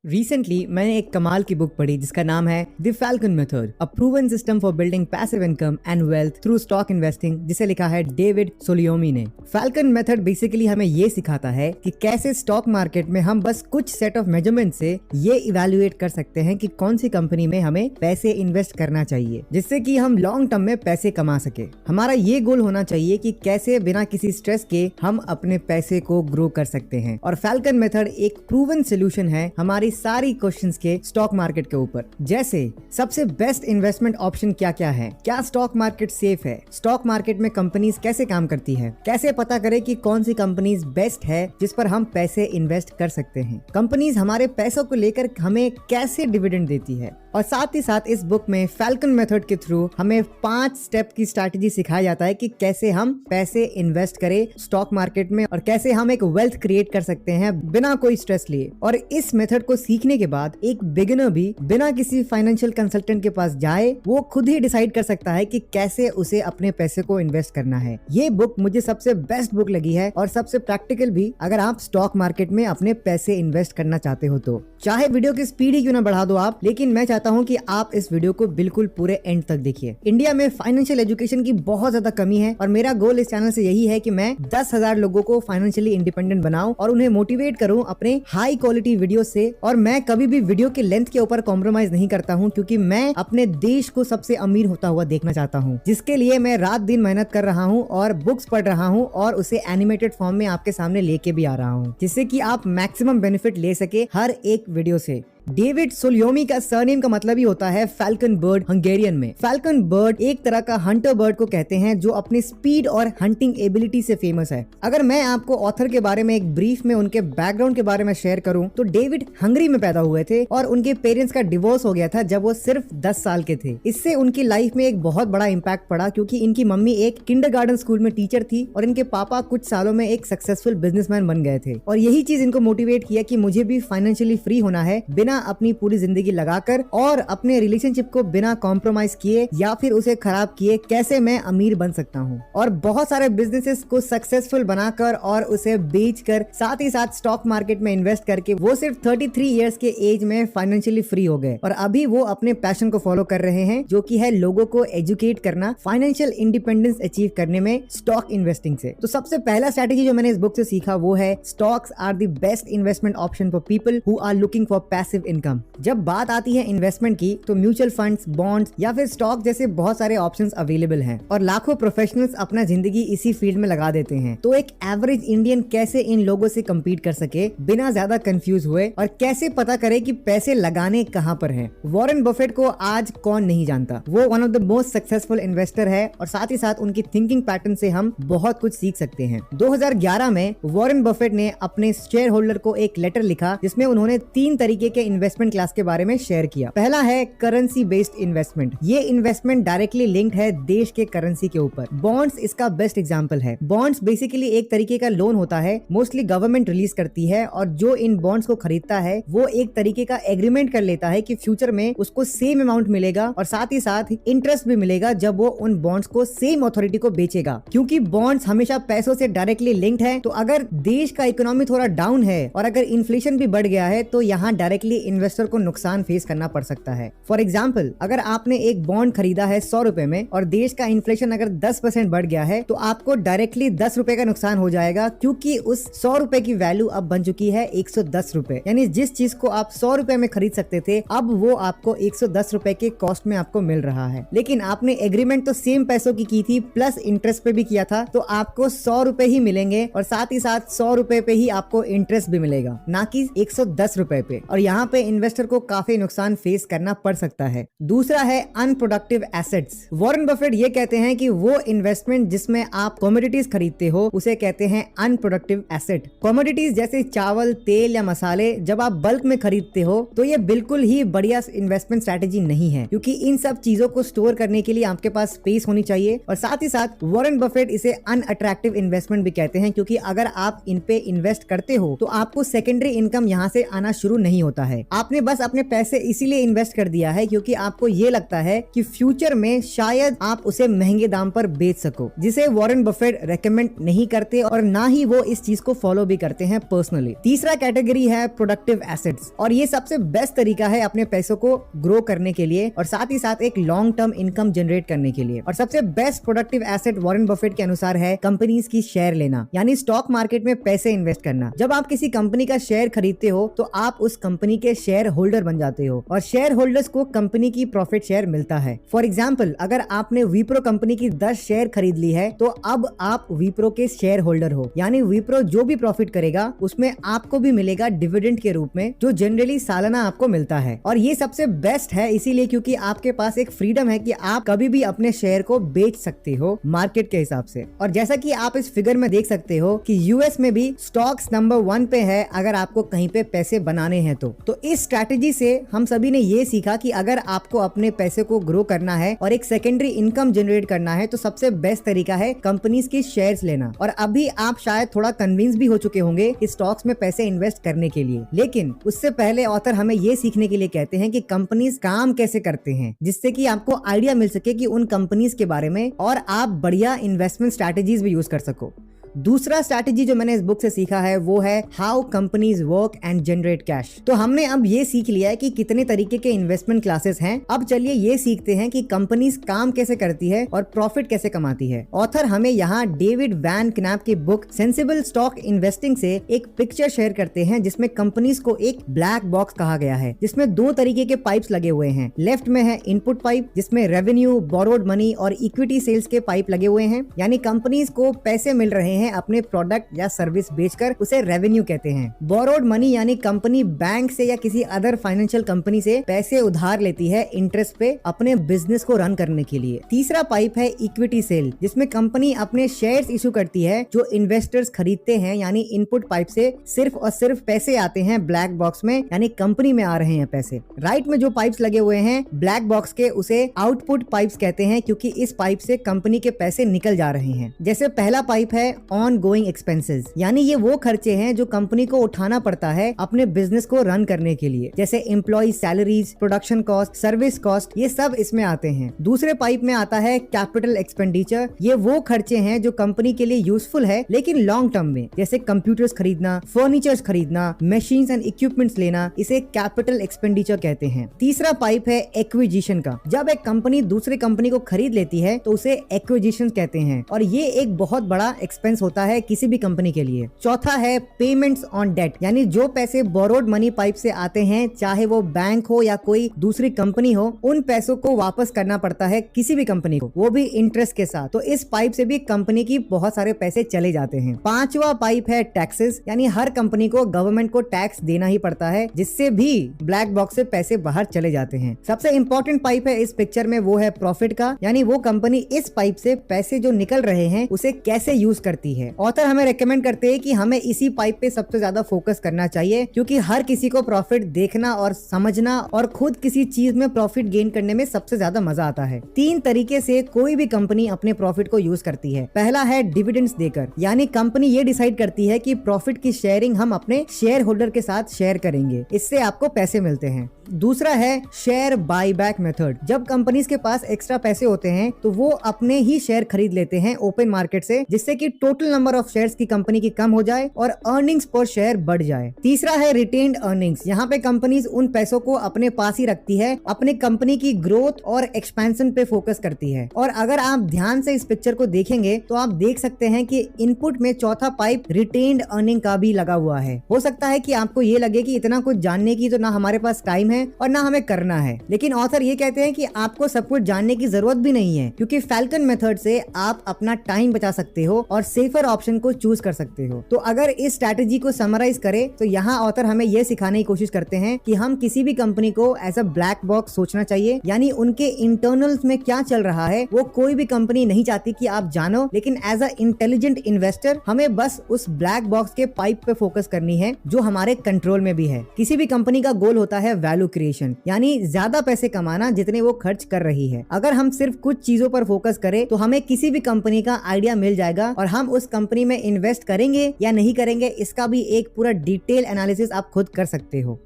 Recently मैंने एक कमाल की बुक पढ़ी जिसका नाम है the Falcon method, a proven system for building passive income and wealth through stock investing, जिसे लिखा है डेविड सोलियोमी ने। फैल्कन मेथड बेसिकली हमें ये सिखाता है कि कैसे स्टॉक मार्केट में हम बस कुछ सेट ऑफ मेजरमेंट से ये इवेल्युएट कर सकते हैं कि कौन सी कंपनी में हमें पैसे इन्वेस्ट करना चाहिए जिससे कि हम लॉन्ग टर्म में पैसे कमा सके। हमारा ये गोल होना चाहिए कि कैसे बिना किसी स्ट्रेस के हम अपने पैसे को ग्रो कर सकते हैं, और फैल्कन मेथड एक प्रूवन सोल्यूशन है हमारी सारी क्वेश्चंस के स्टॉक मार्केट के ऊपर। जैसे सबसे बेस्ट इन्वेस्टमेंट ऑप्शन क्या क्या है, क्या स्टॉक मार्केट सेफ है, स्टॉक मार्केट में कंपनीज कैसे काम करती है, कैसे पता करें कि कौन सी कंपनीज बेस्ट है जिस पर हम पैसे इन्वेस्ट कर सकते हैं, कंपनीज हमारे पैसों को लेकर हमें कैसे डिविडेंड देती है। और साथ ही साथ इस बुक में फैल्कन मेथड के थ्रू हमें 5 स्टेप की स्ट्रैटेजी सिखाया जाता है कि कैसे हम पैसे इन्वेस्ट करें स्टॉक मार्केट में और कैसे हम एक वेल्थ क्रिएट कर सकते हैं बिना कोई स्ट्रेस लिए। और इस मेथड को सीखने के बाद एक बिगिनर भी बिना किसी फाइनेंशियल कंसल्टेंट के पास जाए वो खुद ही डिसाइड कर सकता है कि कैसे उसे अपने पैसे को इन्वेस्ट करना है। ये बुक मुझे सबसे बेस्ट बुक लगी है और सबसे प्रैक्टिकल भी अगर आप स्टॉक मार्केट में अपने पैसे इन्वेस्ट करना चाहते हो तो। चाहे वीडियो की स्पीड ही क्यों ना बढ़ा दो आप, लेकिन मैं चाहता हूं कि आप इस वीडियो को बिल्कुल पूरे एंड तक देखिए। इंडिया में फाइनेंशियल एजुकेशन की बहुत ज्यादा कमी है और मेरा गोल इस चैनल से यही है कि मैं 10,000 लोगों को फाइनेंशियली इंडिपेंडेंट बनाऊं और उन्हें मोटिवेट करूं अपने हाई क्वालिटी वीडियो से। और मैं कभी भी वीडियो के लेंथ के ऊपर कॉम्प्रोमाइज नहीं करता हूं, क्योंकि मैं अपने देश को सबसे अमीर होता हुआ देखना चाहता हूं, जिसके लिए मैं रात दिन मेहनत कर रहा हूं और बुक्स पढ़ रहा हूं और उसे एनिमेटेड फॉर्म में आपके सामने लेके भी आ रहा हूं, जिससे कि आप मैक्सिमम बेनिफिट ले सके हर एक वीडियो से। डेविड सोलियोमी का सरनेम का मतलब ही होता है फैल्कन बर्ड हंगेरियन में। फैल्कन बर्ड एक तरह का हंटर बर्ड को कहते हैं जो अपने स्पीड और हंटिंग एबिलिटी से फेमस है। अगर मैं आपको ऑथर के बारे में एक ब्रीफ में उनके बैकग्राउंड के बारे में शेयर करूं तो डेविड हंगरी में पैदा हुए थे और उनके पेरेंट्स का डिवोर्स हो गया था जब वो सिर्फ 10 साल के थे। इससे उनकी लाइफ में एक बहुत बड़ा इम्पैक्ट पड़ा, क्योंकि इनकी मम्मी एक किंडरगार्टन स्कूल में टीचर थी और इनके पापा कुछ सालों में एक सक्सेसफुल बिजनेसमैन बन गए थे। और यही चीज इनको मोटिवेट किया कि मुझे भी फाइनेंशियली फ्री होना है बिना अपनी पूरी जिंदगी लगाकर और अपने रिलेशनशिप को बिना कॉम्प्रोमाइज किए या फिर उसे खराब किए कैसे मैं अमीर बन सकता हूँ। और बहुत सारे बिजनेसेस को सक्सेसफुल बनाकर और उसे बेचकर साथ ही साथ स्टॉक मार्केट में इन्वेस्ट करके वो सिर्फ 33 इयर्स के एज में फाइनेंशियली फ्री हो गए और अभी वो अपने पैशन को फॉलो कर रहे हैं, जो कि है लोगों को एजुकेट करना फाइनेंशियल इंडिपेंडेंस अचीव करने में स्टॉक इन्वेस्टिंग से। तो सबसे पहला स्ट्रैटेजी जो मैंने इस बुक से सीखा वो है stocks are the best investment option for people who are looking for passive income. जब बात आती है इन्वेस्टमेंट की तो म्यूचुअल फंड्स, बॉन्ड्स या फिर स्टॉक जैसे बहुत सारे ऑप्शंस अवेलेबल हैं और लाखों प्रोफेशनल्स अपना जिंदगी इसी फील्ड में लगा देते हैं। तो एक एवरेज इंडियन कैसे इन लोगों से कम्पीट कर सके बिना ज्यादा कंफ्यूज हुए, और कैसे पता करे कि पैसे लगाने कहां पर हैं। वॉरेन बफेट को आज कौन नहीं जानता, वो one of the most successful investor है और साथ ही साथ उनकी थिंकिंग पैटर्न से हम बहुत कुछ सीख सकते हैं। 2011 में वॉरेन बफेट ने अपने शेयर होल्डर को एक लेटर लिखा जिसमें उन्होंने 3 तरीके के इन्वेस्टमेंट क्लास के बारे में शेयर किया। पहला है करेंसी बेस्ड इन्वेस्टमेंट। ये इन्वेस्टमेंट डायरेक्टली लिंक्ड है देश के करेंसी के ऊपर। बॉन्ड्स इसका बेस्ट एग्जांपल है। बॉन्ड्स बेसिकली एक तरीके का लोन होता है, मोस्टली गवर्नमेंट रिलीज करती है और जो इन बॉन्ड्स को खरीदता है वो एक तरीके का एग्रीमेंट कर लेता है कि फ्यूचर में उसको सेम अमाउंट मिलेगा और साथ ही साथ इंटरेस्ट भी मिलेगा जब वो उन बॉन्ड्स को सेम अथॉरिटी को बेचेगा। क्योंकि बॉन्ड्स हमेशा पैसों से डायरेक्टली लिंक्ड है, तो अगर देश का इकोनॉमी थोड़ा डाउन है और अगर इन्फ्लेशन भी बढ़ गया है तो यहाँ डायरेक्टली इन्वेस्टर को नुकसान फेस करना पड़ सकता है। फॉर एग्जाम्पल, अगर आपने एक बॉन्ड खरीदा है 100 रुपए में और देश का इन्फ्लेशन अगर 10% बढ़ गया है तो आपको डायरेक्टली 10 रुपए का नुकसान हो जाएगा, क्योंकि उस 100 रुपए की वैल्यू अब बन चुकी है 110 रुपए। यानी जिस चीज को आप 100 रुपए में खरीद सकते थे अब वो आपको 110 रुपए के कॉस्ट में आपको मिल रहा है। लेकिन आपने एग्रीमेंट तो सेम पैसों की थी प्लस इंटरेस्ट पे भी किया था, तो आपको 100 रुपए ही मिलेंगे और साथ ही साथ 100 रुपए पे ही आपको इंटरेस्ट भी मिलेगा, ना कि 110 रुपए पे। और यहाँ पे इन्वेस्टर को काफी नुकसान फेस करना पड़ सकता है। दूसरा है अनप्रोडक्टिव एसेट्स। वॉरेन बफेट ये कहते हैं कि वो इन्वेस्टमेंट जिसमें आप कमोडिटीज खरीदते हो उसे कहते हैं अनप्रोडक्टिव एसेट। कमोडिटीज जैसे चावल, तेल या मसाले जब आप बल्क में खरीदते हो तो ये बिल्कुल ही बढ़िया इन्वेस्टमेंट स्ट्रैटेजी नहीं है, क्योंकि इन सब चीजों को स्टोर करने के लिए आपके पास स्पेस होनी चाहिए। और साथ ही साथ वॉरेन बफेट इसे अनअट्रैक्टिव इन्वेस्टमेंट भी कहते हैं, क्योंकि अगर आप इन पे इन्वेस्ट करते हो तो आपको सेकेंडरी इनकम यहाँ से आना शुरू नहीं होता है। है। आपने बस अपने पैसे इसीलिए इन्वेस्ट कर दिया है क्योंकि आपको ये लगता है कि फ्यूचर में शायद आप उसे महंगे दाम पर बेच सको, जिसे वॉरेन बफेट रेकमेंड नहीं करते और ना ही वो इस चीज को फॉलो भी करते हैं पर्सनली। तीसरा कैटेगरी है प्रोडक्टिव एसेट्स, और ये सबसे बेस्ट तरीका है अपने पैसों को ग्रो करने के लिए और साथ ही साथ एक लॉन्ग टर्म इनकम जनरेट करने के लिए। और सबसे best productive asset Warren Buffett के अनुसार है कंपनीज की शेयर लेना, यानी स्टॉक मार्केट में पैसे इन्वेस्ट करना। जब आप किसी कंपनी का शेयर खरीदते हो तो आप उस कंपनी के शेयर होल्डर बन जाते हो और शेयर होल्डर्स को कंपनी की प्रॉफिट शेयर मिलता है। फॉर एग्जाम्पल, अगर आपने विप्रो कंपनी की 10 शेयर खरीद ली है तो अब आप विप्रो के शेयर होल्डर हो, यानी विप्रो जो भी प्रॉफिट करेगा उसमें आपको भी मिलेगा डिविडेंड के रूप में, जो जनरली सालाना आपको मिलता है। और ये सबसे बेस्ट है इसीलिए क्योंकि आपके पास एक फ्रीडम है कि आप कभी भी अपने शेयर को बेच सकते हो मार्केट के हिसाब से। और जैसा कि आप इस फिगर में देख सकते हो कि यूएस में भी स्टॉक्स नंबर 1 पे है अगर आपको कहीं पे पैसे बनाने हैं तो इस स्ट्रैटेजी से हम सभी ने ये सीखा कि अगर आपको अपने पैसे को ग्रो करना है और एक सेकेंडरी इनकम जनरेट करना है तो सबसे बेस्ट तरीका है कंपनीज की शेयर्स लेना। और अभी आप शायद थोड़ा कन्विंस भी हो चुके होंगे कि स्टॉक्स में पैसे इन्वेस्ट करने के लिए, लेकिन उससे पहले ऑथर हमें ये सीखने के लिए कहते हैं कि कंपनीज काम कैसे करते हैं, जिससे कि आपको आइडिया मिल सके कि उन कंपनीज के बारे में और आप बढ़िया इन्वेस्टमेंट स्ट्रैटेजीज भी यूज कर सको। दूसरा स्ट्रैटेजी जो मैंने इस बुक से सीखा है वो है how companies work and generate cash. तो हमने अब ये सीख लिया है कि कितने तरीके के इन्वेस्टमेंट क्लासेस हैं। अब चलिए ये सीखते हैं कि कंपनीज काम कैसे करती है और प्रॉफिट कैसे कमाती है। ऑथर हमें यहाँ डेविड वैन कैनाप की बुक सेंसिबल स्टॉक इन्वेस्टिंग से एक पिक्चर शेयर करते हैं जिसमें कंपनीज को एक ब्लैक बॉक्स कहा गया है, जिसमें 2 तरीके के पाइप्स लगे हुए हैं। लेफ्ट में है इनपुट पाइप जिसमें रेवेन्यू, बोरोड मनी और इक्विटी सेल्स के पाइप लगे हुए हैं, यानी कंपनीज को पैसे मिल रहे हैं अपने प्रोडक्ट या सर्विस बेचकर, उसे रेवेन्यू कहते हैं। बोरोड मनी यानी कंपनी बैंक से या किसी अदर फाइनेंशियल कंपनी से पैसे उधार लेती है इंटरेस्ट पे अपने बिजनेस को रन करने के लिए। तीसरा पाइप है इक्विटी सेल, जिसमें कंपनी अपने शेयर्स इशू करती है जो इन्वेस्टर्स खरीदते हैं, यानी इनपुट पाइप से सिर्फ और सिर्फ पैसे आते हैं ब्लैक बॉक्स में, यानी कंपनी में आ रहे हैं पैसे। राइट में जो पाइप्स लगे हुए हैं ब्लैक बॉक्स के, उसे आउटपुट पाइप्स कहते हैं क्योंकि इस पाइप से कंपनी के पैसे निकल जा रहे हैं। जैसे पहला पाइप है ऑन गोइंग एक्सपेंसेस, यानी ये वो खर्चे हैं जो कंपनी को उठाना पड़ता है अपने बिजनेस को रन करने के लिए, जैसे employ salaries, production cost, service cost, ये सब इसमें आते हैं। दूसरे पाइप में आता है कैपिटल एक्सपेंडिचर, ये वो खर्चे हैं जो कंपनी के लिए यूजफुल है लेकिन लॉन्ग टर्म में, जैसे कंप्यूटर्स खरीदना, फर्नीचर्स खरीदना, मशीन्स एंड इक्विपमेंट्स लेना, इसे कैपिटल एक्सपेंडिचर कहते हैं। तीसरा पाइप है एक्विजिशन का, जब एक कंपनी दूसरी कंपनी को खरीद लेती है तो उसे एक्विजिशन कहते हैं और ये एक बहुत बड़ा एक्सपेंस होता है किसी भी कंपनी के लिए। चौथा है पेमेंट्स ऑन डेट, यानी जो पैसे बोरोड मनी पाइप से आते हैं, चाहे वो बैंक हो या कोई दूसरी कंपनी हो, उन पैसों को वापस करना पड़ता है किसी भी कंपनी को, वो भी इंटरेस्ट के साथ। तो इस पाइप से भी कंपनी की बहुत सारे पैसे चले जाते हैं। पांचवा पाइप है टैक्सेस, यानी हर कंपनी को गवर्नमेंट को टैक्स देना ही पड़ता है, जिससे भी ब्लैक बॉक्स से पैसे बाहर चले जाते हैं। सबसे इंपॉर्टेंट पाइप है इस पिक्चर में वो है प्रॉफिट का, यानी वो कंपनी इस पाइप से पैसे जो निकल रहे हैं उसे कैसे यूज करती है। ऑथर हमें रेकमेंड करते हैं कि हमें इसी पाइप पे सबसे ज्यादा फोकस करना चाहिए क्योंकि हर किसी को प्रॉफिट देखना और समझना और खुद किसी चीज में प्रॉफिट गेन करने में सबसे ज्यादा मजा आता है। 3 तरीके से कोई भी कंपनी अपने प्रॉफिट को यूज करती है। पहला है डिविडेंड्स देकर, यानी कंपनी ये डिसाइड करती है कि प्रॉफिट की शेयरिंग हम अपने शेयर होल्डर के साथ शेयर करेंगे, इससे आपको पैसे मिलते हैं। दूसरा है शेयर बायबैक मेथड, जब कंपनीज के पास एक्स्ट्रा पैसे होते हैं तो वो अपने ही शेयर खरीद लेते हैं ओपन मार्केट से, जिससे कि टोटल नंबर ऑफ शेयर्स की कंपनी की कम हो जाए और अर्निंग्स पर शेयर बढ़ जाए। तीसरा है रिटेन्ड अर्निंग्स, यहाँ पे कंपनीज उन पैसों को अपने पास ही रखती है, अपने कंपनी की ग्रोथ और एक्सपेंशन पे फोकस करती है। और अगर आप ध्यान से इस पिक्चर को देखेंगे तो आप देख सकते हैं कि इनपुट में चौथा पाइप रिटेन्ड अर्निंग का भी लगा हुआ है। हो सकता है कि आपको ये लगे कि इतना कुछ जानने की तो ना हमारे पास टाइम है और ना हमें करना है, लेकिन ऑथर ये कहते हैं कि आपको सब कुछ जानने की जरूरत भी नहीं है क्योंकि फैल्कन मेथड से आप अपना टाइम बचा सकते हो और सेफर ऑप्शन को चूज कर सकते हो। तो अगर इस स्ट्रैटेजी को समराइज करें तो यहाँ ऑथर हमें यह सिखाने की कोशिश करते हैं कि हम किसी भी कंपनी को एज अ ब्लैक बॉक्स सोचना चाहिए, यानी उनके इंटरनल्स में क्या चल रहा है वो कोई भी कंपनी नहीं चाहती कि आप जानो, लेकिन एज अ इंटेलिजेंट इन्वेस्टर हमें बस उस ब्लैक बॉक्स के पाइप पे फोकस करनी है जो हमारे कंट्रोल में भी है। किसी भी कंपनी का गोल होता है वैल्यू क्रिएशन, यानी ज्यादा पैसे कमाना जितने वो खर्च कर रही है। अगर हम सिर्फ कुछ चीजों पर फोकस करें तो हमें किसी भी कंपनी का आइडिया मिल जाएगा और हम उस कंपनी में इन्वेस्ट करेंगे या नहीं करेंगे इसका भी एक पूरा डिटेल एनालिसिस आप खुद कर सकते हो।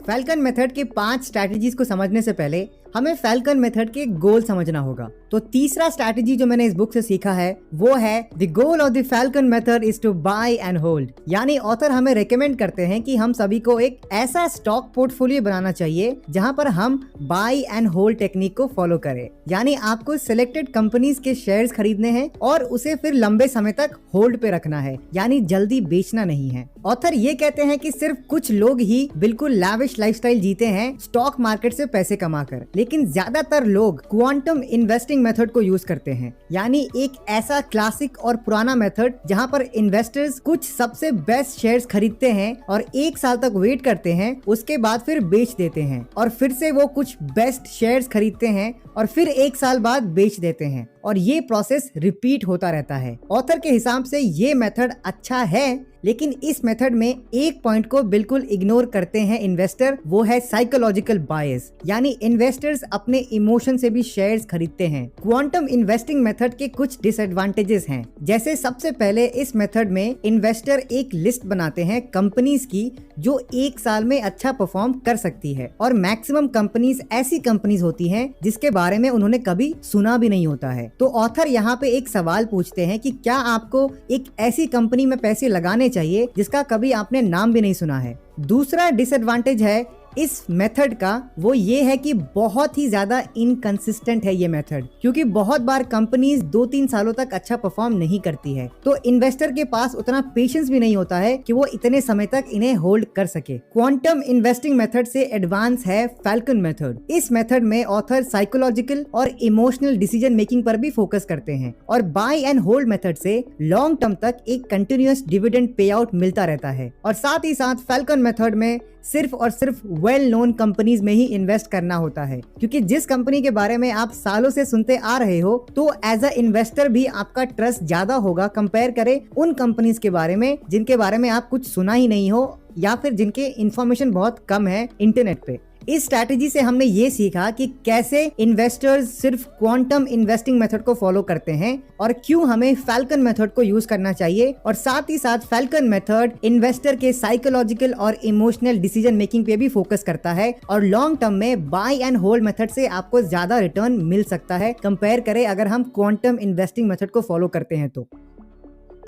फैल्कन मेथड के 5 स्ट्रैटेजीज को समझने से पहले हमें फैल्कन मेथड के गोल समझना होगा। तो तीसरा स्ट्रैटेजी जो मैंने इस बुक से सीखा है वो है the goal of the Falcon method is to buy and hold. यानी ऑथर हमें रेकमेंड करते हैं कि हम सभी को एक ऐसा स्टॉक पोर्टफोलियो बनाना चाहिए जहां पर हम बाय एंड होल्ड टेक्निक को फॉलो करें। यानी आपको सिलेक्टेड कंपनीज के शेयर्स खरीदने हैं और उसे फिर लंबे समय तक होल्ड पे रखना है, यानी जल्दी बेचना नहीं है। ऑथर ये कहते हैं कि सिर्फ कुछ लोग ही बिल्कुल लैविश लाइफस्टाइल जीते हैं स्टॉक मार्केट से पैसे कमाकर, लेकिन ज्यादातर लोग क्वांटम इन्वेस्टिंग मेथड को यूज करते हैं। यानी एक ऐसा क्लासिक और पुराना मेथड जहां पर इन्वेस्टर्स कुछ सबसे बेस्ट शेयर्स खरीदते हैं और 1 साल तक वेट करते हैं, उसके बाद फिर बेच देते हैं और फिर से वो कुछ बेस्ट शेयर्स खरीदते हैं और फिर 1 साल बाद बेच देते हैं और ये प्रोसेस रिपीट होता रहता है। ऑथर के हिसाब से ये मेथड अच्छा है, लेकिन इस मेथड में एक पॉइंट को बिल्कुल इग्नोर करते हैं इन्वेस्टर, वो है साइकोलॉजिकल बायस। यानी इन्वेस्टर्स अपने इमोशन से भी शेयर्स खरीदते हैं। क्वांटम इन्वेस्टिंग मेथड के कुछ डिसएडवांटेजेस हैं, जैसे सबसे पहले इस मेथड में इन्वेस्टर एक लिस्ट बनाते हैं कंपनीज की जो 1 साल में अच्छा परफॉर्म कर सकती है, और मैक्सिमम कंपनीज ऐसी कंपनीज होती हैं जिसके बारे में उन्होंने कभी सुना भी नहीं होता है। तो ऑथर यहाँ पे एक सवाल पूछते हैं कि क्या आपको एक ऐसी कंपनी में पैसे लगाने चाहिए जिसका कभी आपने नाम भी नहीं सुना है। दूसरा डिसएडवांटेज है इस मेथड का, वो ये है कि बहुत ही ज्यादा इनकंसिस्टेंट है ये मेथड, क्योंकि बहुत बार कंपनीज 2-3 सालों तक अच्छा परफॉर्म नहीं करती है, तो इन्वेस्टर के पास उतना पेशेंस भी नहीं होता है कि वो इतने समय तक इन्हें होल्ड कर सके। क्वांटम इन्वेस्टिंग मेथड से एडवांस है फैल्कन मेथड। इस मेथड में ऑथर साइकोलॉजिकल और इमोशनल डिसीजन मेकिंग पर भी फोकस करते हैं, और बाय एंड होल्ड मेथड से लॉन्ग टर्म तक एक कंटिन्यूअस डिविडेंड पे आउट मिलता रहता है। और साथ ही साथ फैल्कन मेथड में सिर्फ और सिर्फ वेल नोन कंपनीज में ही इन्वेस्ट करना होता है, क्योंकि जिस कंपनी के बारे में आप सालों से सुनते आ रहे हो, तो एज अ इन्वेस्टर भी आपका ट्रस्ट ज्यादा होगा कंपेयर करें उन कंपनीज के बारे में जिनके बारे में आप कुछ सुना ही नहीं हो या फिर जिनके इंफॉर्मेशन बहुत कम है इंटरनेट पे। इस स्ट्रैटेजी से हमने ये सीखा कि कैसे इन्वेस्टर्स सिर्फ क्वांटम इन्वेस्टिंग मेथड को फॉलो करते हैं और क्यों हमें फैल्कन मेथड को यूज करना चाहिए, और साथ ही साथ फैल्कन मेथड इन्वेस्टर के साइकोलॉजिकल और इमोशनल डिसीजन मेकिंग पे भी फोकस करता है, और लॉन्ग टर्म में बाय एंड होल्ड मेथड से आपको ज्यादा रिटर्न मिल सकता है कंपेयर करें अगर हम क्वांटम इन्वेस्टिंग मेथड को फॉलो करते हैं तो।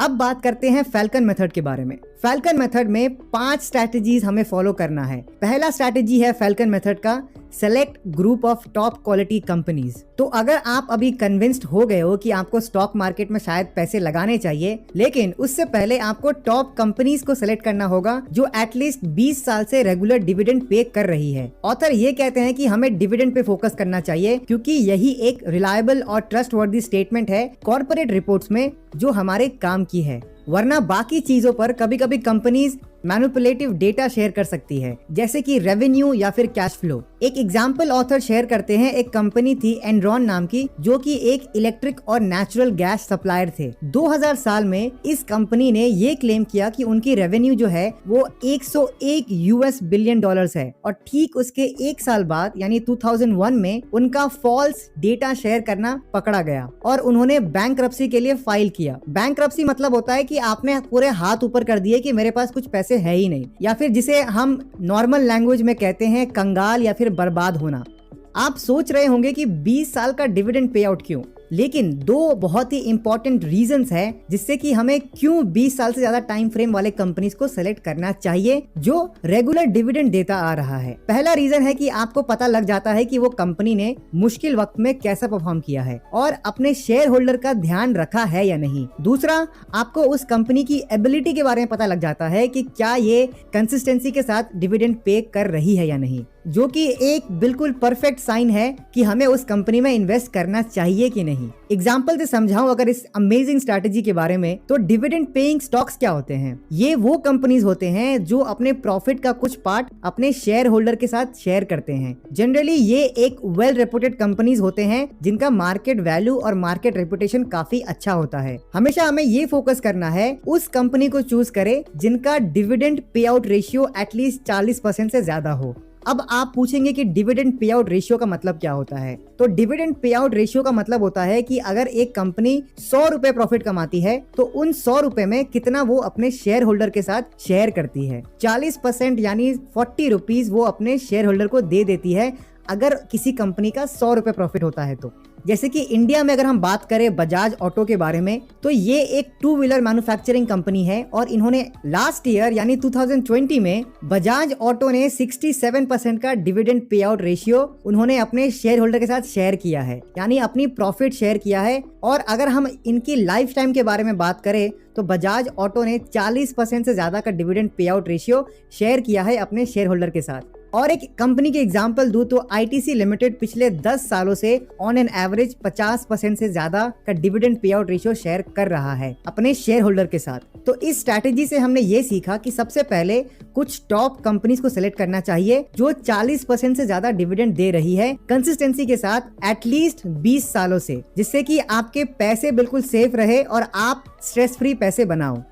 अब बात करते हैं फैल्कन मेथड के बारे में। फैल्कन मेथड में 5 स्ट्रैटेजीज हमें फॉलो करना है। पहला स्ट्रैटेजी है फैल्कन मेथड का, select group of top quality companies. तो अगर आप अभी कन्विंस्ड हो गए हो कि आपको स्टॉक मार्केट में शायद पैसे लगाने चाहिए, लेकिन उससे पहले आपको टॉप कंपनीज को सेलेक्ट करना होगा जो एटलीस्ट 20 साल से रेगुलर डिविडेंड पे कर रही है। ऑथर ये कहते हैं कि हमें डिविडेंड पे फोकस करना चाहिए, क्योंकि यही एक रिलायबल और ट्रस्टवर्दी स्टेटमेंट है कॉर्पोरेट रिपोर्ट्स में जो हमारे काम की है। वरना बाकी चीजों पर कभी कभी कंपनीज मैनिपुलेटिव डेटा शेयर कर सकती है, जैसे कि रेवेन्यू या फिर कैश फ्लो। एक एग्जाम्पल ऑथर शेयर करते हैं, एक कंपनी थी एनरॉन नाम की, जो कि एक इलेक्ट्रिक और नेचुरल गैस सप्लायर थे। 2000 साल में इस कंपनी ने ये क्लेम किया कि उनकी रेवेन्यू जो है वो 101 US बिलियन डॉलर्स है, और ठीक उसके 1 साल बाद यानी 2001 में उनका फॉल्स डेटा शेयर करना पकड़ा गया और उन्होंने बैंकरप्सी के लिए फाइल किया। बैंकरप्सी मतलब होता है कि आपने पूरे हाथ ऊपर कर दिए कि मेरे पास कुछ पैसे है ही नहीं, या फिर जिसे हम नॉर्मल लैंग्वेज में कहते हैं कंगाल या फिर बर्बाद होना। आप सोच रहे होंगे कि 20 साल का डिविडेंड पे आउट क्यों, लेकिन 2 बहुत ही इंपॉर्टेंट रीजंस है जिससे कि हमें क्यों 20 साल से ज्यादा टाइम फ्रेम वाले कंपनीज को सेलेक्ट करना चाहिए जो रेगुलर डिविडेंड देता आ रहा है। पहला रीजन है कि आपको पता लग जाता है कि वो कंपनी ने मुश्किल वक्त में कैसा परफॉर्म किया है और अपने शेयर होल्डर का ध्यान रखा है या नहीं। दूसरा, आपको उस कंपनी की एबिलिटी के बारे में पता लग जाता है कि क्या ये कंसिस्टेंसी के साथ डिविडेंड पे कर रही है या नहीं, जो कि एक बिल्कुल परफेक्ट साइन है कि हमें उस कंपनी में इन्वेस्ट करना चाहिए कि नहीं। एग्जाम्पल से समझाऊं अगर इस अमेजिंग स्ट्रैटेजी के बारे में, तो डिविडेंड पेइंग स्टॉक्स क्या होते हैं? ये वो कंपनीज होते हैं जो अपने प्रॉफिट का कुछ पार्ट अपने शेयर होल्डर के साथ शेयर करते हैं। जनरली ये एक वेल रेपुटेड कंपनीज होते हैं जिनका मार्केट वैल्यू और मार्केट रेपुटेशन काफी अच्छा होता है। हमेशा हमें ये फोकस करना है उस कंपनी को चूज करें जिनका dividend pay out ratio at least 40% से ज्यादा हो। अब आप पूछेंगे कि डिविडेंड पे आउट रेशियो का मतलब क्या होता है। तो डिविडेंड पे आउट रेशियो का मतलब होता है कि अगर एक कंपनी 100 रुपए प्रॉफिट कमाती है तो उन 100 रुपए में कितना वो अपने शेयर होल्डर के साथ शेयर करती है। 40% यानी 40 रुपीज वो अपने शेयर होल्डर को दे देती है अगर किसी कंपनी का 100 रुपए प्रॉफिट होता है तो। जैसे कि इंडिया में अगर हम बात करें बजाज ऑटो के बारे में, तो ये एक 2 व्हीलर मैन्युफैक्चरिंग कंपनी है और इन्होंने लास्ट ईयर यानी 2020 में बजाज ऑटो ने 67% का डिविडेंड पे आउट रेशियो उन्होंने अपने शेयर होल्डर के साथ शेयर किया है, यानी अपनी प्रॉफिट शेयर किया है। और अगर हम इनकी लाइफ टाइम के बारे में बात करें तो बजाज ऑटो ने 40% से ज्यादा का dividend pay out ratio share किया है अपने शेयर होल्डर के साथ। और एक कंपनी के एग्जांपल दूं तो आईटीसी लिमिटेड पिछले 10 सालों से ऑन एन एवरेज 50% से ज्यादा का dividend pay out ratio share कर रहा है अपने शेयर होल्डर के साथ। तो इस स्ट्रैटेजी से हमने ये सीखा कि सबसे पहले कुछ टॉप कंपनीज को सिलेक्ट करना चाहिए जो 40% से ज्यादा डिविडेंड दे रही है कंसिस्टेंसी के साथ एटलीस्ट 20 सालों से, जिससे कि आपके पैसे बिल्कुल सेफ रहे और आप स्ट्रेस फ्री पैसे बनाओ।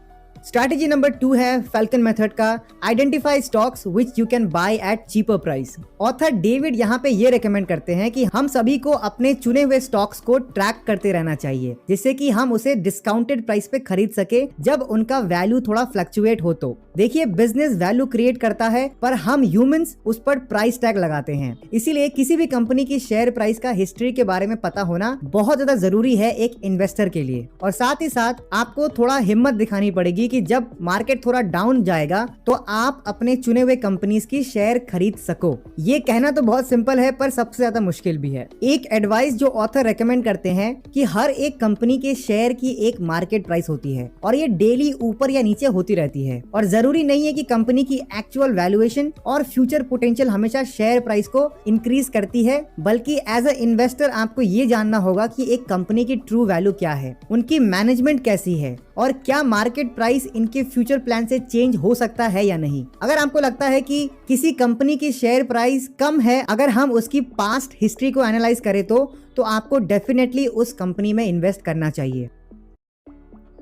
स्ट्रैटेजी नंबर 2 है फैल्कन मेथड का, identify stocks which you can buy at cheaper price. Author David यहाँ पे ये रेकमेंड करते हैं कि हम सभी को अपने चुने हुए स्टॉक्स को ट्रैक करते रहना चाहिए, जिससे कि हम उसे डिस्काउंटेड प्राइस पे खरीद सके जब उनका वैल्यू थोड़ा फ्लक्चुएट हो। तो देखिए, बिजनेस वैल्यू क्रिएट करता है पर हम ह्यूमंस उस पर प्राइस टैग लगाते हैं, इसीलिए किसी भी कंपनी की शेयर प्राइस का हिस्ट्री के बारे में पता होना बहुत ज्यादा जरूरी है एक इन्वेस्टर के लिए। और साथ ही साथ आपको थोड़ा हिम्मत दिखानी पड़ेगी कि जब मार्केट थोड़ा डाउन जाएगा तो आप अपने चुने हुए कंपनीज की शेयर खरीद सको। ये कहना तो बहुत सिंपल है पर सबसे ज्यादा मुश्किल भी है। एक एडवाइस जो ऑथर रेकमेंड करते हैं कि हर एक कंपनी के शेयर की एक मार्केट प्राइस होती है और ये डेली ऊपर या नीचे होती रहती है, और जरूरी नहीं है कि कंपनी की एक्चुअल वैल्यूएशन और फ्यूचर पोटेंशियल हमेशा शेयर प्राइस को इंक्रीज करती है, बल्कि एज अ इन्वेस्टर आपको ये जानना होगा कि एक कंपनी की ट्रू वैल्यू क्या है, उनकी मैनेजमेंट कैसी है और क्या मार्केट प्राइस इनके फ्यूचर प्लान से चेंज हो सकता है या नहीं। अगर आपको लगता है कि किसी कंपनी की शेयर प्राइस कम है, अगर हम उसकी पास्ट हिस्ट्री को एनालाइज करें तो आपको डेफिनेटली उस कंपनी में इन्वेस्ट करना चाहिए।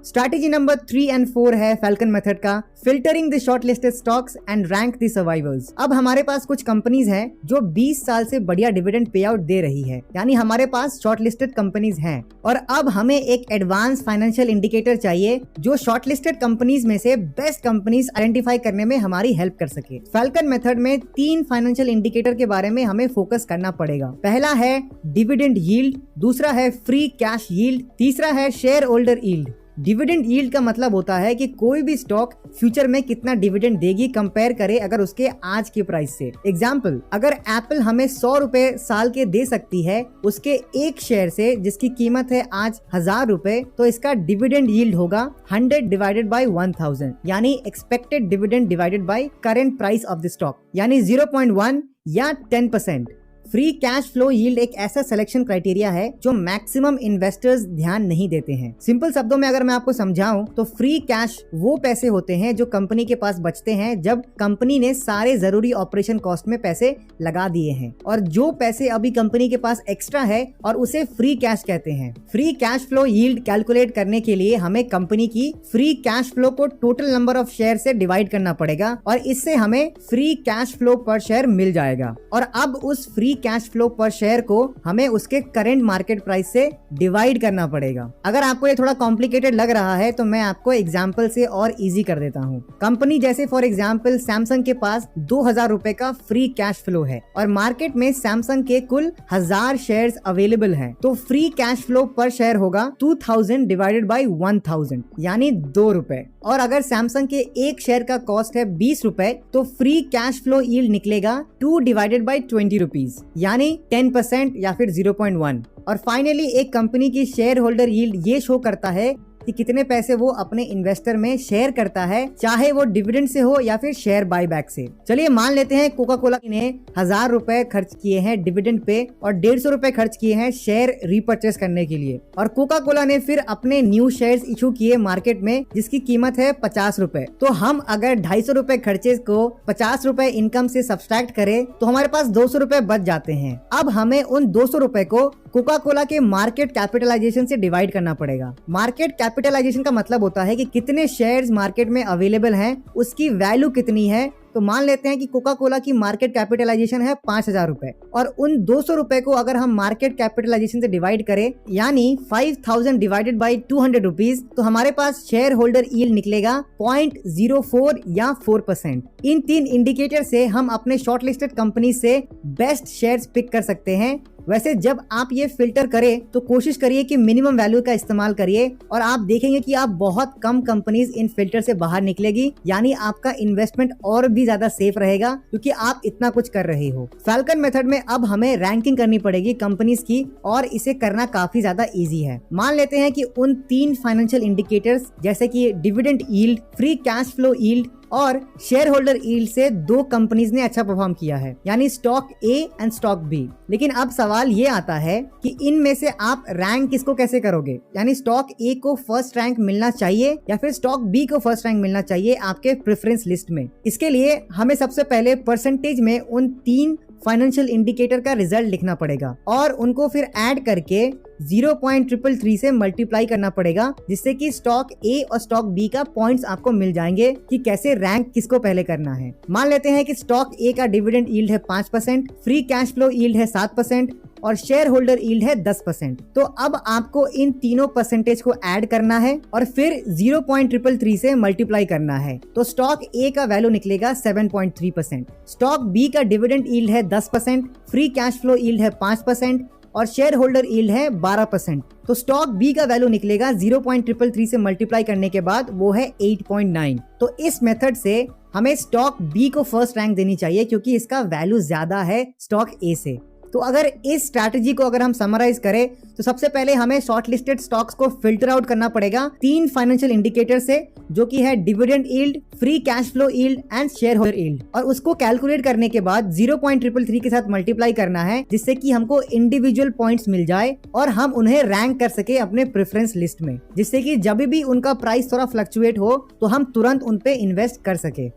स्ट्रैटेजी नंबर 3 और 4 है फैल्कन मेथड का, filtering the shortlisted stocks and rank the survivors. अब हमारे पास कुछ कंपनीज हैं जो 20 साल से बढ़िया डिविडेंड पे आउट दे रही है, यानी हमारे पास शॉर्टलिस्टेड कंपनीज हैं, और अब हमें एक एडवांस फाइनेंशियल इंडिकेटर चाहिए जो शॉर्टलिस्टेड कंपनीज में से बेस्ट कंपनीज आइडेंटिफाई करने में हमारी हेल्प कर सके। फैल्कन मेथड में 3 फाइनेंशियल इंडिकेटर के बारे में हमें फोकस करना पड़ेगा। पहला है डिविडेंड यील्ड, दूसरा है फ्री कैश यील्ड, तीसरा है share holder yield. Dividend yield का मतलब होता है कि कोई भी स्टॉक फ्यूचर में कितना डिविडेंड देगी कंपेयर करे अगर उसके आज के प्राइस से। एग्जाम्पल, अगर एप्पल हमें 100 रुपए साल के दे सकती है उसके एक शेयर से जिसकी कीमत है आज 1000 रुपए, तो इसका डिविडेंड यील्ड होगा 100 डिवाइडेड बाय 1000, यानी expected dividend divided by current price of the stock, यानी 0.1 या 10%। फ्री कैश फ्लो यील्ड एक ऐसा सिलेक्शन क्राइटेरिया है जो मैक्सिमम इन्वेस्टर्स ध्यान नहीं देते हैं। सिंपल शब्दों में अगर मैं आपको समझाऊं तो फ्री कैश वो पैसे होते हैं जो कंपनी के पास बचते हैं जब कंपनी ने सारे जरूरी ऑपरेशन कॉस्ट में पैसे लगा दिए हैं, और जो पैसे अभी कंपनी के पास एक्स्ट्रा है और उसे फ्री कैश कहते हैं। Free cash flow yield calculate करने के लिए हमें कंपनी की फ्री कैश फ्लो को टोटल नंबर ऑफ शेयर से डिवाइड करना पड़ेगा और इससे हमें फ्री कैश फ्लो पर शेयर मिल जाएगा। और अब उस फ्री कैश फ्लो पर शेयर को हमें उसके करंट मार्केट प्राइस से डिवाइड करना पड़ेगा। अगर आपको ये थोड़ा कॉम्प्लिकेटेड लग रहा है तो मैं आपको एग्जांपल से और इजी कर देता हूँ। कंपनी जैसे फॉर एग्जांपल सैमसंग के पास 2000 रुपए का फ्री कैश फ्लो है और मार्केट में सैमसंग के कुल 1000 शेयर्स अवेलेबल हैं, तो फ्री कैश फ्लो पर शेयर होगा 2000 डिवाइडेड बाय 1000, यानी 2 रुपए। और अगर सैमसंग के एक शेयर का कॉस्ट है 20 रुपए तो फ्री कैश फ्लो यील्ड निकलेगा 2 डिवाइडेड बाय 20 रुपीज, यानी 10% या फिर 0.1। और फाइनली एक कंपनी की शेयर होल्डर यील्ड ये शो करता है कि कितने पैसे वो अपने इन्वेस्टर में शेयर करता है, चाहे वो डिविडेंड से हो या फिर शेयर बायबैक से। चलिए मान लेते हैं कोका कोला ने 1000 रुपए खर्च किए हैं डिविडेंड पे और 150 रुपए खर्च किए हैं शेयर रीपर्चेस करने के लिए, और कोका कोला ने फिर अपने न्यू शेयर्स इशू किए मार्केट में जिसकी कीमत है 50 रुपए। तो हम अगर 250 रुपए खर्चे को 50 रुपए इनकम से सब्सट्रैक्ट करें तो हमारे पास 200 रुपए बच जाते हैं। अब हमें उन 200 रुपए को कोका कोला के मार्केट कैपिटलाइजेशन से डिवाइड करना पड़ेगा। मार्केट कैपिटलाइजेशन का मतलब होता है कि कितने शेयर्स मार्केट में अवेलेबल हैं, उसकी वैल्यू कितनी है तो मान लेते हैं कि कोका कोला की मार्केट कैपिटलाइजेशन है 5,000 रुपए, और उन 200 रुपए को अगर हम मार्केट कैपिटलाइजेशन से डिवाइड करें, यानी 5,000 डिवाइडेड बाई 200 रुपीज, तो हमारे पास शेयर होल्डर यील्ड निकलेगा 0.04 या 4%। इन 3 इंडिकेटर से हम अपने शॉर्टलिस्टेड कंपनी से बेस्ट शेयर्स पिक कर सकते हैं। वैसे जब आप ये फिल्टर करें तो कोशिश करिए कि मिनिमम वैल्यू का इस्तेमाल करिए, और आप देखेंगे कि आप बहुत कम कंपनीज इन फिल्टर से बाहर निकलेगी, यानी आपका इन्वेस्टमेंट और भी ज्यादा सेफ रहेगा क्योंकि आप इतना कुछ कर रहे हो। फैल्कन मेथड में अब हमें रैंकिंग करनी पड़ेगी कंपनीज की, और इसे करना काफी ज्यादा इजी है। मान लेते हैं कि उन 3 फाइनेंशियल इंडिकेटर्स जैसे कि dividend yield, free cash flow yield और शेयर होल्डर यील्ड से 2 कंपनीज ने अच्छा परफॉर्म किया है, यानी stock A and stock B. लेकिन अब सवाल ये आता है कि इनमें से आप रैंक किसको कैसे करोगे, यानी स्टॉक ए को फर्स्ट रैंक मिलना चाहिए या फिर स्टॉक बी को फर्स्ट रैंक मिलना चाहिए आपके प्रेफरेंस लिस्ट में। इसके लिए हमें सबसे पहले परसेंटेज में उन 3 फाइनेंशियल इंडिकेटर का रिजल्ट लिखना पड़ेगा और उनको फिर ऐड करके 0.333 से मल्टीप्लाई करना पड़ेगा, जिससे कि स्टॉक ए और स्टॉक बी का पॉइंट्स आपको मिल जाएंगे कि कैसे रैंक किसको पहले करना है। मान लेते हैं कि स्टॉक ए का डिविडेंड यील्ड है 5%, फ्री कैश फ्लो यील्ड है 7% और शेयर होल्डर यील्ड है 10%। तो अब आपको इन तीनों परसेंटेज को ऐड करना है और फिर 0.333 से मल्टीप्लाई करना है, तो स्टॉक ए का वैल्यू निकलेगा 7.3%। स्टॉक बी का डिविडेंड यील्ड है 10%, फ्री कैश फ्लो यील्ड है 5% और शेयर होल्डर यील्ड है 12%। तो स्टॉक बी का वैल्यू निकलेगा 0.333 से मल्टीप्लाई करने के बाद वो है 8.9। तो इस मेथड से हमें स्टॉक बी को फर्स्ट रैंक देनी चाहिए क्योंकि इसका वैल्यू ज्यादा है स्टॉक ए से। तो अगर इस स्ट्रैटेजी को अगर हम समराइज करें तो सबसे पहले हमें शॉर्ट लिस्टेड स्टॉक्स को फिल्टर आउट करना पड़ेगा 3 फाइनेंशियल इंडिकेटर से, जो कि है dividend yield, free cash flow yield and share holder yield, और उसको कैलकुलेट करने के बाद 0.333 के साथ मल्टीप्लाई करना है, जिससे कि हमको इंडिविजुअल पॉइंट्स मिल जाए और हम उन्हें रैंक कर सके अपने प्रेफरेंस लिस्ट में, जिससे कि जब भी उनका प्राइस थोड़ा फ्लक्चुएट हो तो हम तुरंत उन पे इन्वेस्ट कर सके।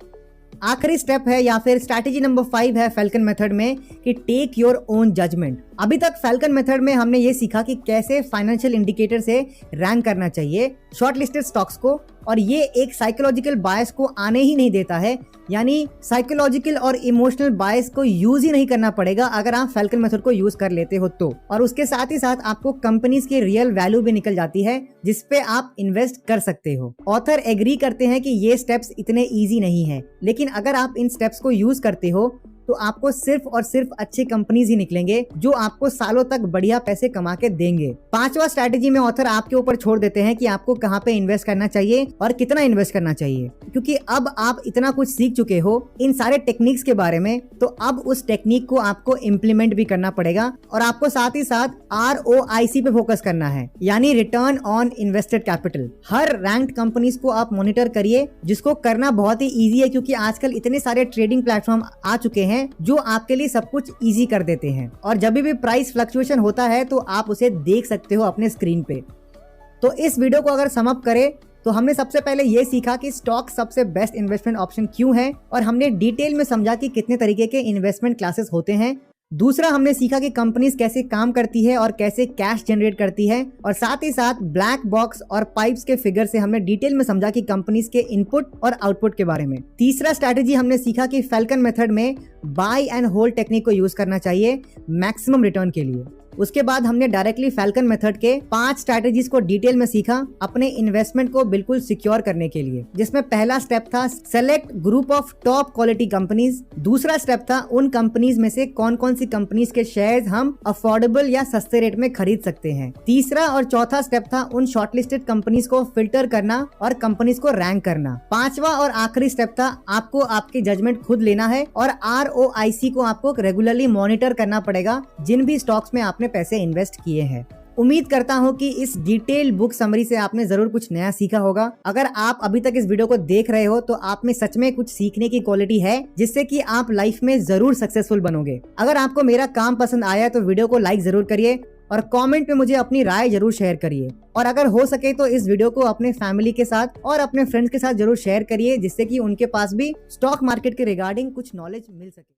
आखिरी स्टेप है या फिर स्ट्रैटेजी नंबर 5 है फैल्कन मेथड में कि टेक योर ओन जजमेंट। अभी तक फैल्कन मेथड में हमने ये सीखा कि कैसे फाइनेंशियल इंडिकेटर से रैंक करना चाहिए शॉर्ट लिस्टेड स्टॉक्स को, और ये एक साइकोलॉजिकल बायस को आने ही नहीं देता है, यानी साइकोलॉजिकल और इमोशनल बायस को यूज ही नहीं करना पड़ेगा अगर आप फैल्कन मेथड को यूज कर लेते हो तो। और उसके साथ ही साथ आपको कंपनीज की रियल वैल्यू भी निकल जाती है जिसपे आप इन्वेस्ट कर सकते हो। ऑथर एग्री करते हैं कि ये स्टेप्स इतने ईजी नहीं है, लेकिन अगर आप इन स्टेप्स को यूज करते हो तो आपको सिर्फ और सिर्फ अच्छे कंपनीज ही निकलेंगे जो आपको सालों तक बढ़िया पैसे कमा के देंगे। 5वां स्ट्रैटेजी में ऑथर आपके ऊपर छोड़ देते हैं कि आपको कहाँ पे इन्वेस्ट करना चाहिए और कितना इन्वेस्ट करना चाहिए, क्योंकि अब आप इतना कुछ सीख चुके हो इन सारे टेक्निक्स के बारे में, तो अब उस टेक्निक को आपको इम्प्लीमेंट भी करना पड़ेगा और आपको साथ ही साथ ROIC पे फोकस करना है, यानी return on invested capital. Her ranked companies को आप मॉनिटर करिए, जिसको करना बहुत ही ईजी है क्योंकि आजकल इतने सारे ट्रेडिंग प्लेटफॉर्म आ चुके हैं जो आपके लिए सब कुछ इजी कर देते हैं, और जब भी प्राइस फ्लक्चुएशन होता है तो आप उसे देख सकते हो अपने स्क्रीन पे। तो इस वीडियो को अगर सम अप करें तो हमने सबसे पहले ये सीखा कि स्टॉक सबसे बेस्ट इन्वेस्टमेंट ऑप्शन क्यों है, और हमने डिटेल में समझा कि कितने तरीके के इन्वेस्टमेंट क्लासेस होते हैं। दूसरा, हमने सीखा कि कंपनीज कैसे काम करती है और कैसे कैश जनरेट करती है, और साथ ही साथ ब्लैक बॉक्स और पाइप्स के फिगर से हमने डिटेल में समझा कि कंपनीज के इनपुट और आउटपुट के बारे में। तीसरा स्ट्रैटेजी हमने सीखा कि फैल्कन मेथड में बाय एंड होल्ड टेक्निक को यूज करना चाहिए मैक्सिमम रिटर्न के लिए। उसके बाद हमने डायरेक्टली फैल्कन मेथड के 5 स्ट्रैटेजीज को डिटेल में सीखा अपने इन्वेस्टमेंट को बिल्कुल सिक्योर करने के लिए, जिसमें पहला स्टेप था select group of top quality companies. दूसरा स्टेप था उन कंपनीज में से कौन कौन सी कंपनीज के शेयर्स हम अफोर्डेबल या सस्ते रेट में खरीद सकते हैं। तीसरा और चौथा स्टेप था उन शॉर्टलिस्टेड कंपनीज को फिल्टर करना और कंपनीज को रैंक करना। 5वां और आखिरी स्टेप था आपको आपकी जजमेंट खुद लेना है और ROIC को आपको रेगुलरली मॉनिटर करना पड़ेगा जिन भी स्टॉक्स में आपने पैसे इन्वेस्ट किए हैं। उम्मीद करता हूं कि इस डिटेल बुक समरी से आपने जरूर कुछ नया सीखा होगा। अगर आप अभी तक इस वीडियो को देख रहे हो तो आप में सच में कुछ सीखने की क्वालिटी है जिससे कि आप लाइफ में जरूर सक्सेसफुल बनोगे। अगर आपको मेरा काम पसंद आया तो वीडियो को लाइक जरूर करिए और कमेंट में मुझे अपनी राय जरूर शेयर करिए, और अगर हो सके तो इस वीडियो को अपने फैमिली के साथ और अपने फ्रेंड्स के साथ जरूर शेयर करिए, जिससे कि उनके पास भी स्टॉक मार्केट के रिगार्डिंग कुछ नॉलेज मिल सके।